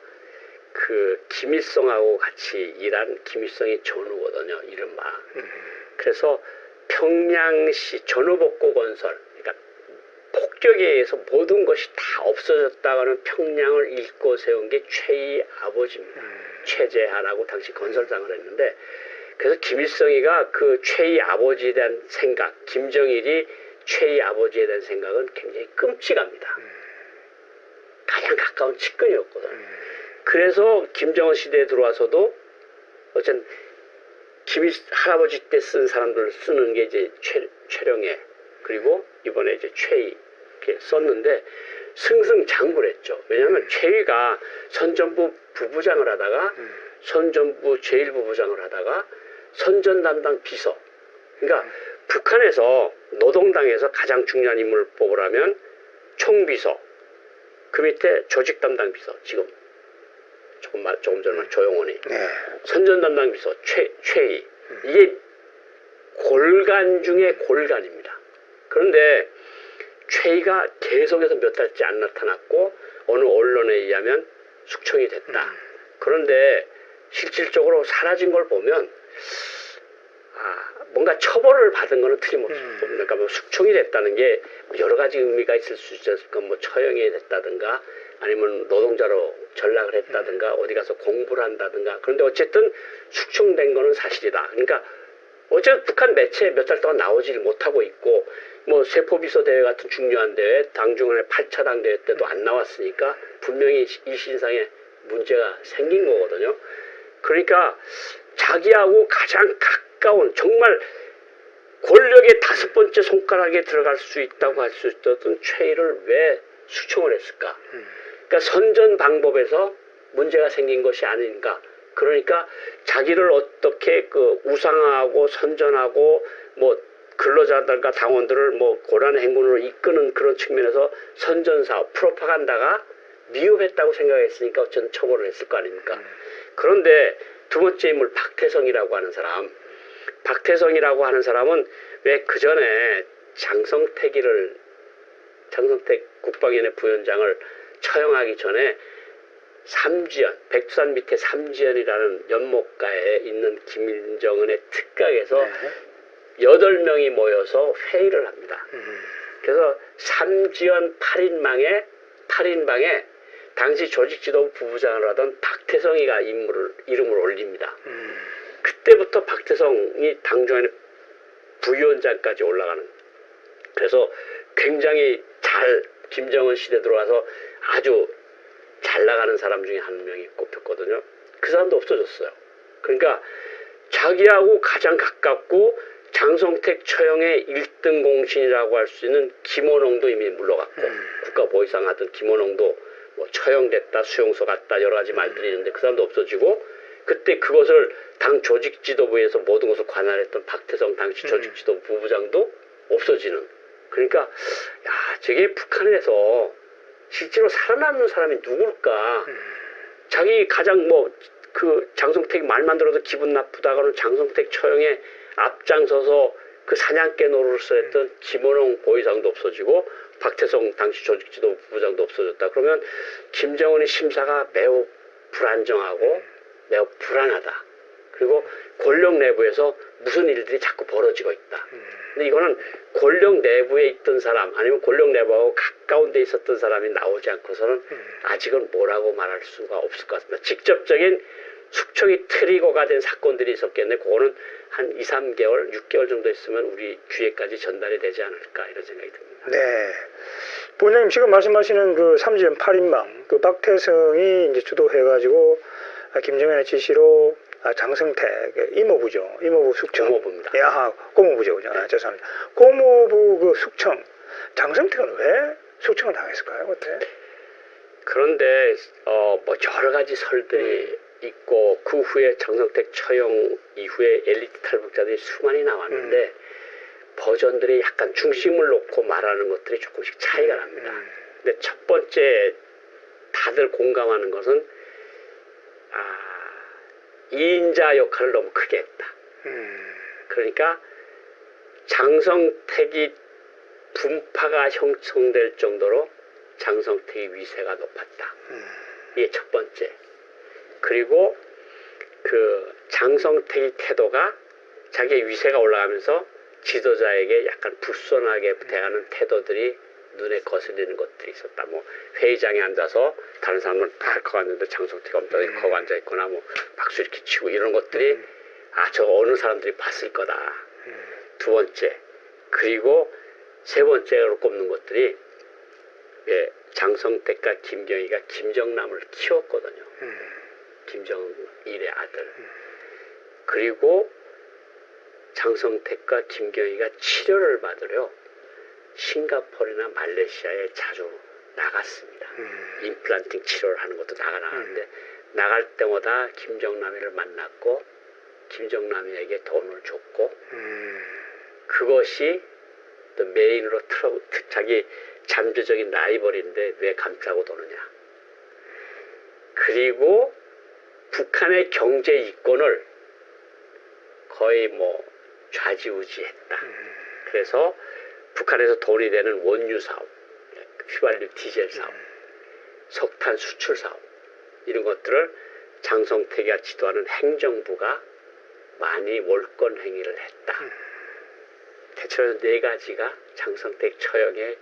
그 김일성하고 같이 일한 김일성의 전우거든요. 이른바. 그래서 평양시 전우복고 건설, 그러니까 폭격에 의해서 모든 것이 다 없어졌다가는 평양을 잇고 세운 게 최희 아버지입니다. 최재하라고 당시 건설장을 했는데 그래서 김일성이가 그 최희 아버지에 대한 생각, 김정일이 최희 아버지에 대한 생각은 굉장히 끔찍합니다. 가장 가까운 측근이었거든. 그래서 김정은 시대에 들어와서도 어쨌든 할아버지 때 쓴 사람들 쓰는 게 이제 최령해 그리고 이번에 이제 최희 이렇게 썼는데 승승장구했죠. 왜냐하면 최희가 선전부 부부장을 하다가 선전부 제1부부장을 하다가 선전 담당 비서. 그러니까 북한에서 노동당에서 가장 중요한 인물을 뽑으라면 총비서, 그 밑에 조직 담당 비서, 지금 조금 전에 조용원이 선전 담당 비서 최희. 이게 골간 중에 골간입니다. 그런데 최희가 계속해서 몇 달째 안 나타났고 어느 언론에 의하면 숙청이 됐다. 그런데 실질적으로 사라진 걸 보면 뭔가 처벌을 받은 거는 틀림없을 겁니다. 그러니까 뭐 숙청이 됐다는 게 여러 가지 의미가 있을 수 있으니까 뭐 처형이 됐다든가 아니면 노동자로 전락을 했다든가 어디 가서 공부를 한다든가 그런데 어쨌든 숙청된 거는 사실이다. 그러니까 어쨌든 북한 매체에 몇 달 동안 나오지를 못하고 있고 뭐 세포비서 대회 같은 중요한 대회 당중간에 8차 당 대회 때도 안 나왔으니까 분명히 이 신상에 문제가 생긴 거거든요. 그러니까 자기하고 가장 가까운 정말 권력의 5번째 손가락에 들어갈 수 있다고 할 수 있었던 최희를 왜 숙청을 했을까? 그러니까 선전 방법에서 문제가 생긴 것이 아닌가. 그러니까 자기를 어떻게 그 우상화하고 선전하고 뭐 근로자들과 당원들을 뭐 고란의 행군으로 이끄는 그런 측면에서 선전사업, 프로파간다가 미흡했다고 생각했으니까 어쨌든 처벌을 했을 거 아닙니까? 그런데 두 번째 인물 박태성이라고 하는 사람, 박태성이라고 하는 사람은 왜 그 전에 장성택 국방위원회 부위원장을 처형하기 전에 삼지연, 백두산 밑에 삼지연이라는 연못가에 있는 김정은의 특각에서 네. 8명이 모여서 회의를 합니다. 그래서 삼지연 8인방에 당시 조직지도부 부부장을 하던 박태성이가 이름을 올립니다. 그때부터 박태성이 당중에는 부위원장까지 올라가는. 그래서 굉장히 잘 김정은 시대 들어와서 아주 잘 나가는 사람 중에 한 명이 꼽혔거든요. 그 사람도 없어졌어요. 그러니까 자기하고 가장 가깝고 장성택 처형의 1등 공신이라고 할 수 있는 김원홍도 이미 물러갔고 국가보위상 하던 김원홍도 뭐 처형됐다, 수용소 갔다 여러 가지 말들이 있는데 그 사람도 없어지고 그때 그것을 당 조직지도부에서 모든 것을 관할했던 박태성 당시 조직지도부 부부장도 없어지는. 그러니까 야 저게 북한에서 실제로 살아남는 사람이 누굴까? 자기 가장 그 장성택이 말만 들어도 기분 나쁘다가는 장성택 처형에 앞장서서 그 사냥개 노릇을 했던 김원홍 보위상도 없어지고 박태성 당시 조직지도부 부부장도 없어졌다. 그러면 김정은의 심사가 매우 불안정하고 매우 불안하다. 그리고 권력 내부에서 무슨 일들이 자꾸 벌어지고 있다. 근데 이거는 권력 내부에 있던 사람 아니면 권력 내부하고 가까운 데 있었던 사람이 나오지 않고서는 아직은 뭐라고 말할 수가 없을 것 같습니다. 직접적인 숙청이 트리거가 된 사건들이 있었겠네. 그거는 한 2, 3개월, 6개월 정도 있으면 우리 귀에까지 전달이 되지 않을까 이런 생각이 듭니다. 네. 부원장님 지금 말씀하시는 그 삼지연 8인방, 그 박태성이 이제 주도해가지고 김정은의 지시로 장성택 이모부죠. 이모부 숙청. 고모부입니다. 예, 고모부죠. 그죠? 죄송합니다. 고모부 그 숙청. 장성택은 왜 숙청을 당했을까요? 그때? 그런데 뭐 여러 가지 설들이 있고 그 후에 장성택 처형 이후에 엘리트 탈북자들이 수많이 나왔는데 버전들이 약간 중심을 놓고 말하는 것들이 조금씩 차이가 납니다. 근데 첫 번째 다들 공감하는 것은 이인자 역할을 너무 크게 했다. 그러니까 장성택이 분파가 형성될 정도로 장성택의 위세가 높았다. 이게 첫 번째. 그리고 그 장성택의 태도가 자기의 위세가 올라가면서 지도자에게 약간 불손하게 대하는 태도들이 눈에 거슬리는 것들이 있었다. 뭐 회의장에 앉아서 다른 사람은 팍 앉았는데 장성택이 엉덩이에 거기 앉아 있거나 뭐 박수 이렇게 치고 이런 것들이 저거 어느 사람들이 봤을 거다. 두 번째. 그리고 세 번째로 꼽는 것들이 장성택과 김경희가 김정남을 키웠거든요. 김정일의 아들. 그리고 장성택과 김경희가 치료를 받으려 싱가포르나 말레이시아에 자주 나갔습니다. 임플란팅 치료를 하는 것도 나가는데 나갈 때마다 김정남이를 만났고 김정남이에게 돈을 줬고 그것이 또 메인으로 자기 잠재적인 라이벌인데 왜 감싸고 도느냐. 그리고 북한의 경제 이권을 거의 뭐 좌지우지했다. 그래서 북한에서 돈이 되는 원유 사업, 휘발유 디젤 사업, 석탄 수출 사업 이런 것들을 장성택이가 지도하는 행정부가 많이 월권 행위를 했다. 대체로 네 가지가 장성택 처형의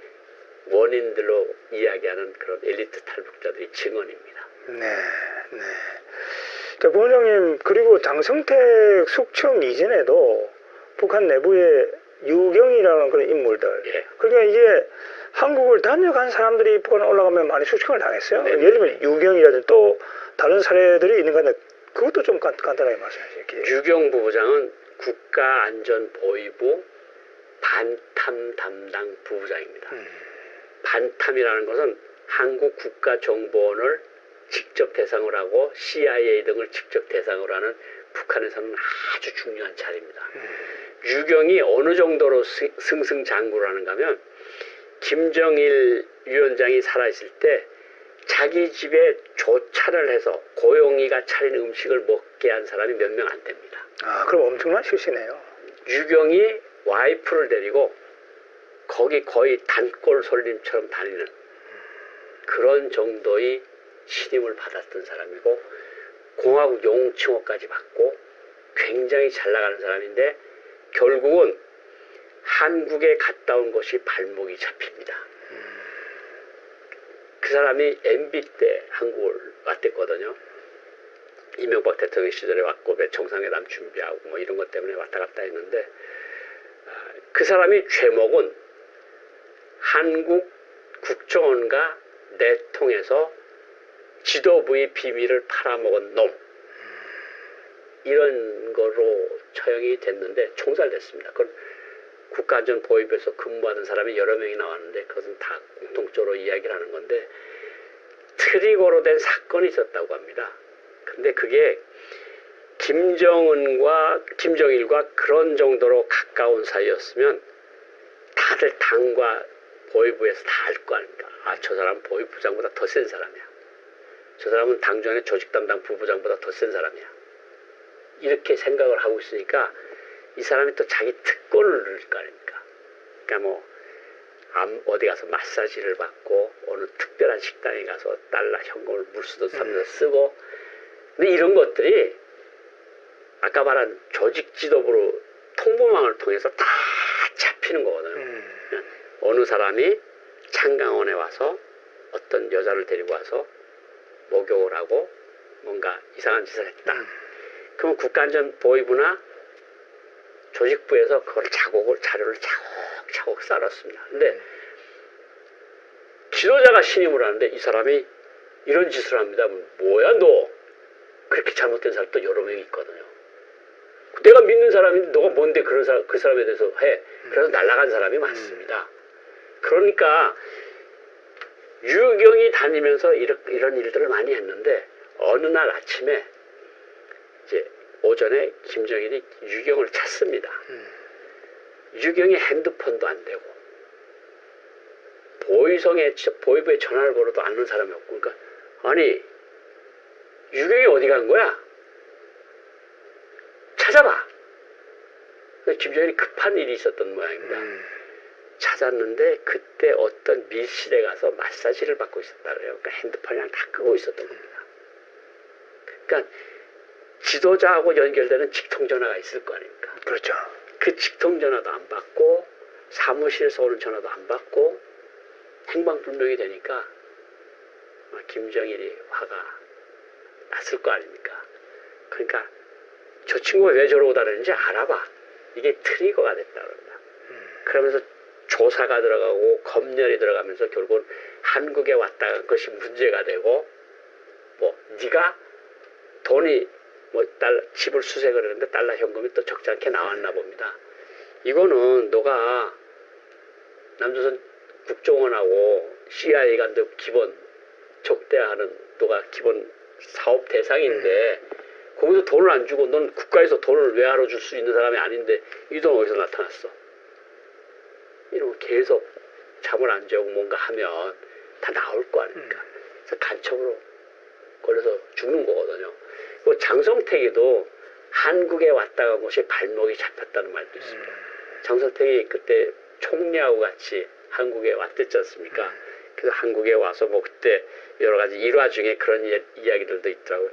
원인들로 이야기하는 그런 엘리트 탈북자들의 증언입니다. 네. 자, 부원장님, 그리고 장성택 숙청 이전에도 북한 내부에 유경이라는 그런 인물들. 그러니까 이게 한국을 다녀간 사람들이 북한 올라가면 많이 숙청을 당했어요. 네. 예를 들면 유경이라든지 또 다른 사례들이 있는 건데 그것도 좀 간단하게 말씀해 주실게요. 유경 부부장은 국가안전보위부 반탐 담당 부부장입니다. 반탐이라는 것은 한국 국가정보원을 직접 대상으로 하고 CIA 등을 직접 대상으로 하는 북한에서는 아주 중요한 자리입니다. 유경이 어느 정도로 승승장구를 하는가 하면 김정일 위원장이 살아있을 때 자기 집에 조차를 해서 고용이가 차린 음식을 먹게 한 사람이 몇 명 안 됩니다. 그럼 엄청난 실시네요. 유경이 와이프를 데리고 거기 거의 단골 손님처럼 다니는 그런 정도의 신임을 받았던 사람이고 공화국 영웅칭호까지 받고 굉장히 잘 나가는 사람인데 결국은 한국에 갔다 온 것이 발목이 잡힙니다. 그 사람이 MB 때 한국을 왔댔거든요. 이명박 대통령 시절에 왔고 정상회담 준비하고 뭐 이런 것 때문에 왔다 갔다 했는데 그 사람이 죄목은 한국 국정원과 내통해서 지도부의 비밀을 팔아먹은 놈 이런 거로 처형이 됐는데 총살됐습니다. 그건 국가안전보위부에서 근무하던 사람이 여러 명이 나왔는데 그것은 다 공통적으로 이야기를 하는 건데 트리거로 된 사건이 있었다고 합니다. 근데 그게 김정일과 그런 정도로 가까운 사이였으면 다들 당과 보위부에서 다 알 거 아닙니까? 아, 저 사람은 보위부장보다 더 센 사람이야. 저 사람은 당중에 조직 담당 부부장보다 더 센 사람이야. 이렇게 생각을 하고 있으니까 이 사람이 또 자기 특권을 누릴 거 아닙니까? 그러니까 뭐 어디 가서 마사지를 받고 어느 특별한 식당에 가서 달러 현금을 물수도 삼면서 쓰고 근데 이런 것들이 아까 말한 조직 지도부로 통보망을 통해서 다 잡히는 거거든요. 어느 사람이 창강원에 와서 어떤 여자를 데리고 와서 목욕을 하고 뭔가 이상한 짓을 했다. 그러면 국가안전보위부나 조직부에서 그걸 자료를 차곡차곡 쌓았습니다. 근데 지도자가 신임을 하는데 이 사람이 이런 짓을 합니다. 뭐야 너? 그렇게 잘못된 사람 또 여러 명이 있거든요. 내가 믿는 사람인데 너가 뭔데 그런 사람, 그 사람에 대해서 해. 그래서 날아간 사람이 많습니다. 그러니까 유경이 다니면서 이런 일들을 많이 했는데 어느 날 아침에 이제 오전에 김정일이 유경을 찾습니다. 유경이 핸드폰도 안 되고 보위부에 전화를 걸어도 안 오는 사람이 없고 그러니까 아니 유경이 어디 간 거야? 찾아봐. 김정일이 급한 일이 있었던 모양입니다. 찾았는데 그때 어떤 밀실에 가서 마사지를 받고 있었다 그래요. 그러니까 핸드폰이랑 다 끄고 있었던 겁니다. 그러니까 지도자하고 연결되는 직통전화가 있을 거 아닙니까? 그렇죠. 그 직통전화도 안 받고 사무실에서 오는 전화도 안 받고 행방불명이 되니까 김정일이 화가 났을 거 아닙니까? 그러니까 저 친구가 왜 저러고 다니는지 알아봐. 이게 트리거가 됐다 그럽니다. 그러면서 조사가 들어가고 검열이 들어가면서 결국은 한국에 왔다 간 것이 문제가 되고 뭐 네가 돈이 뭐 집을 수색을 했는데 달러 현금이 또 적잖게 나왔나 봅니다. 이거는 너가 남조선 국정원하고 CIA가 너 기본 적대하는 너가 기본 사업 대상인데 거기서 돈을 안 주고 넌 국가에서 돈을 외화로 줄 수 있는 사람이 아닌데 이 돈 어디서 나타났어? 이러고 계속 잠을 안 자고 뭔가 하면 다 나올 거 아닙니까? 그래서 간첩으로 걸려서 죽는 거거든요. 그 장성택이도 한국에 왔다 간 것이 발목이 잡혔다는 말도 있습니다. 장성택이 그때 총리하고 같이 한국에 왔댔지 않습니까? 그래서 한국에 와서 뭐 그때 여러 가지 일화 중에 그런 이야기들도 있더라고요.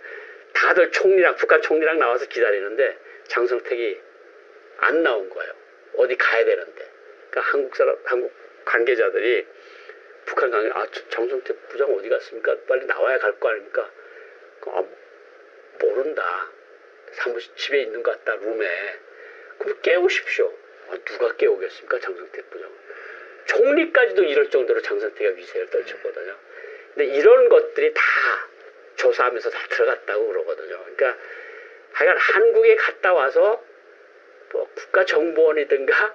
다들 북한 총리랑 나와서 기다리는데 장성택이 안 나온 거예요. 어디 가야 되는데. 그러니까 한국 관계자들이 북한 관계, 장성택 부장 어디 갔습니까? 빨리 나와야 갈 거 아닙니까? 모른다. 사무실 집에 있는 것 같다, 룸에. 그럼 깨우십시오. 누가 깨우겠습니까, 장성택 부장? 총리까지도 이럴 정도로 장성택이 위세를 떨쳤거든요. 근데 이런 것들이 다 조사하면서 다 들어갔다고 그러거든요. 그러니까 하여간 한국에 갔다 와서 뭐 국가정보원이든가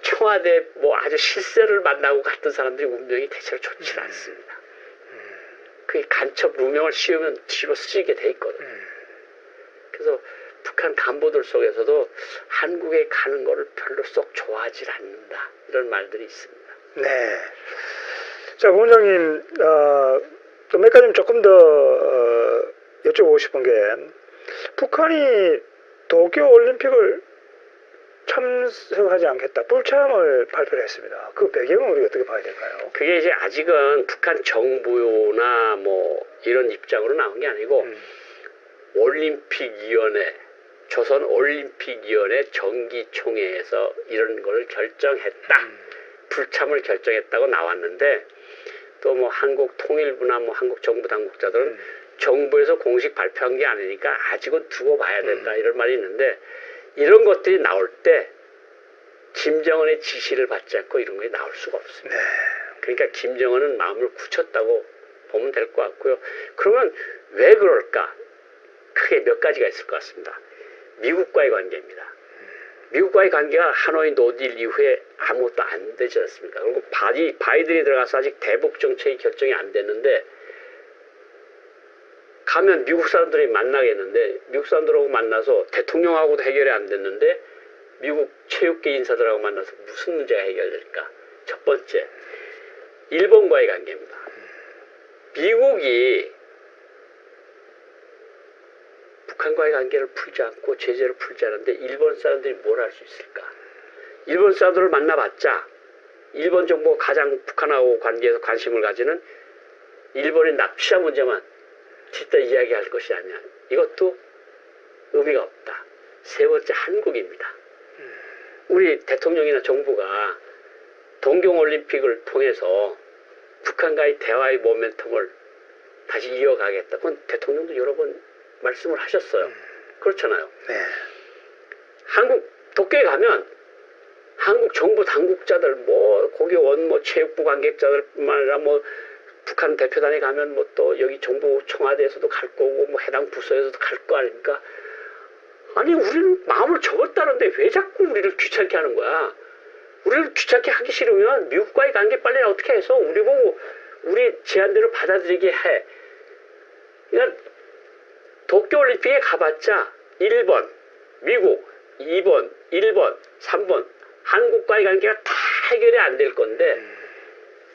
청와대 뭐 아주 실세를 만나고 갔던 사람들이 운명이 대체로 좋지 않습니다. 그게 간첩 누명을 씌우면 뒤집어 쓰이게 돼 있거든요. 그래서 북한 간부들 속에서도 한국에 가는 거를 별로 썩 좋아하지 않는다. 이런 말들이 있습니다. 네. 자, 부원장님, 또 몇 가지 조금 더 여쭤보고 싶은 게 북한이 도쿄올림픽을 참석하지 않겠다. 불참을 발표를 했습니다. 그 배경은 우리가 어떻게 봐야 될까요? 그게 이제 아직은 북한 정부나 뭐 이런 입장으로 나온 게 아니고 올림픽위원회, 조선 올림픽위원회 정기총회에서 이런 걸 결정했다. 불참을 결정했다고 나왔는데 또 뭐 한국통일부나 뭐 한국정부 당국자들은 정부에서 공식 발표한 게 아니니까 아직은 두고 봐야 된다 이런 말이 있는데 이런 것들이 나올 때 김정은의 지시를 받지 않고 이런 게 나올 수가 없습니다. 네. 그러니까 김정은은 마음을 굳혔다고 보면 될 것 같고요. 그러면 왜 그럴까? 크게 몇 가지가 있을 것 같습니다. 미국과의 관계입니다. 미국과의 관계가 하노이 노딜 이후에 아무것도 안 되지 않습니까? 그리고 바이든이 들어가서 아직 대북 정책이 결정이 안 됐는데 가면 미국 사람들이 만나겠는데 미국 사람들하고 만나서 대통령하고도 해결이 안 됐는데 미국 체육계 인사들하고 만나서 무슨 문제가 해결될까? 첫 번째, 일본과의 관계입니다. 미국이 북한과의 관계를 풀지 않고 제재를 풀지 않는데 일본 사람들이 뭘 할 수 있을까? 일본 사람들을 만나봤자 일본 정부가 가장 북한하고 관계에서 관심을 가지는 일본의 납치자 문제만 진짜 이야기할 것이 아니야. 이것도 의미가 없다. 세 번째, 한국입니다. 우리 대통령이나 정부가 동경올림픽을 통해서 북한과의 대화의 모멘텀을 다시 이어가겠다. 그건 대통령도 여러 번 말씀을 하셨어요. 그렇잖아요. 네. 한국 도쿄에 가면 한국 정부 당국자들 뭐 거기 원 뭐 체육부 관계자들뿐만 아니라 뭐 북한 대표단에 가면 뭐 또 여기 정부 청와대에서도 갈 거고 뭐 해당 부서에서도 갈 거 아닙니까? 아니 우리는 마음을 접었다는데 왜 자꾸 우리를 귀찮게 하는 거야? 우리를 귀찮게 하기 싫으면 미국과의 관계 빨리 어떻게 해서 우리 보고 우리 제안대로 받아들이게 해. 그러니까 도쿄올림픽에 가봤자 1번 미국, 2번 일본, 3번 한국과의 관계가 다 해결이 안 될 건데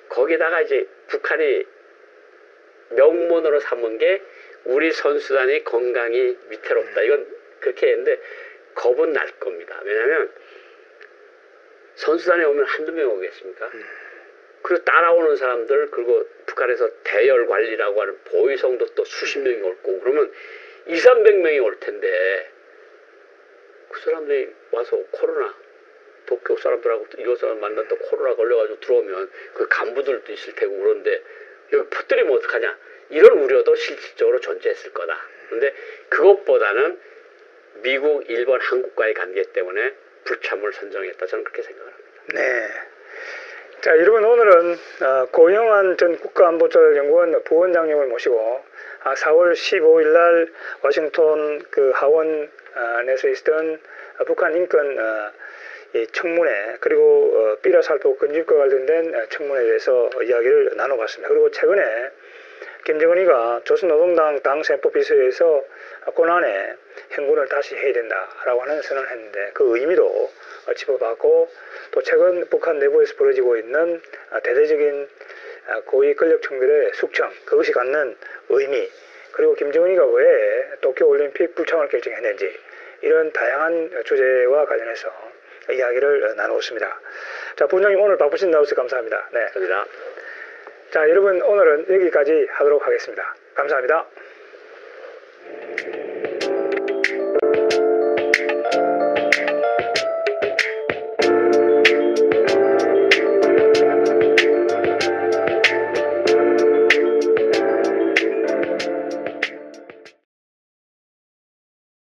거기다가 이제 북한이 명문으로 삼은 게 우리 선수단의 건강이 위태롭다. 이건 그렇게 했는데 겁은 날 겁니다. 왜냐하면 선수단에 오면 한두 명 오겠습니까? 그리고 따라오는 사람들 그리고 북한에서 대열 관리라고 하는 보위성도 또 수십 명이 올 거고 그러면 200~300명이 올 텐데 그 사람들이 와서 코로나 도쿄 사람들하고 일본 사람 만났다 코로나 걸려가지고 들어오면 그 간부들도 있을 테고 그런데 여기 퍼뜨리면 어떡하냐 이런 우려도 실질적으로 존재했을 거다. 그런데 그것보다는 미국, 일본, 한국과의 관계 때문에 불참을 선정했다. 저는 그렇게 생각을 합니다. 네. 자, 여러분 오늘은 고영환 전 국가안보조약연구원 부원장님을 모시고 4월 15일 날 워싱턴 그 하원에서 있었던 북한 인권 청문회 그리고 삐라 살포 건집과 관련된 청문회에 대해서 이야기를 나눠봤습니다. 그리고 최근에 김정은이가 조선노동당 당세포비서에서 고난에 행군을 다시 해야 된다라고 하는 선언을 했는데 그 의미도 짚어봤고 또 최근 북한 내부에서 벌어지고 있는 대대적인 고위 권력층들의 숙청 그것이 갖는 의미 그리고 김정은이가 왜 도쿄올림픽 불참을 결정했는지 이런 다양한 주제와 관련해서 이야기를 나누었습니다. 자, 부원장님 오늘 바쁘신 나와주셔서 감사합니다. 네. 감사합니다. 자, 여러분 오늘은 여기까지 하도록 하겠습니다. 감사합니다.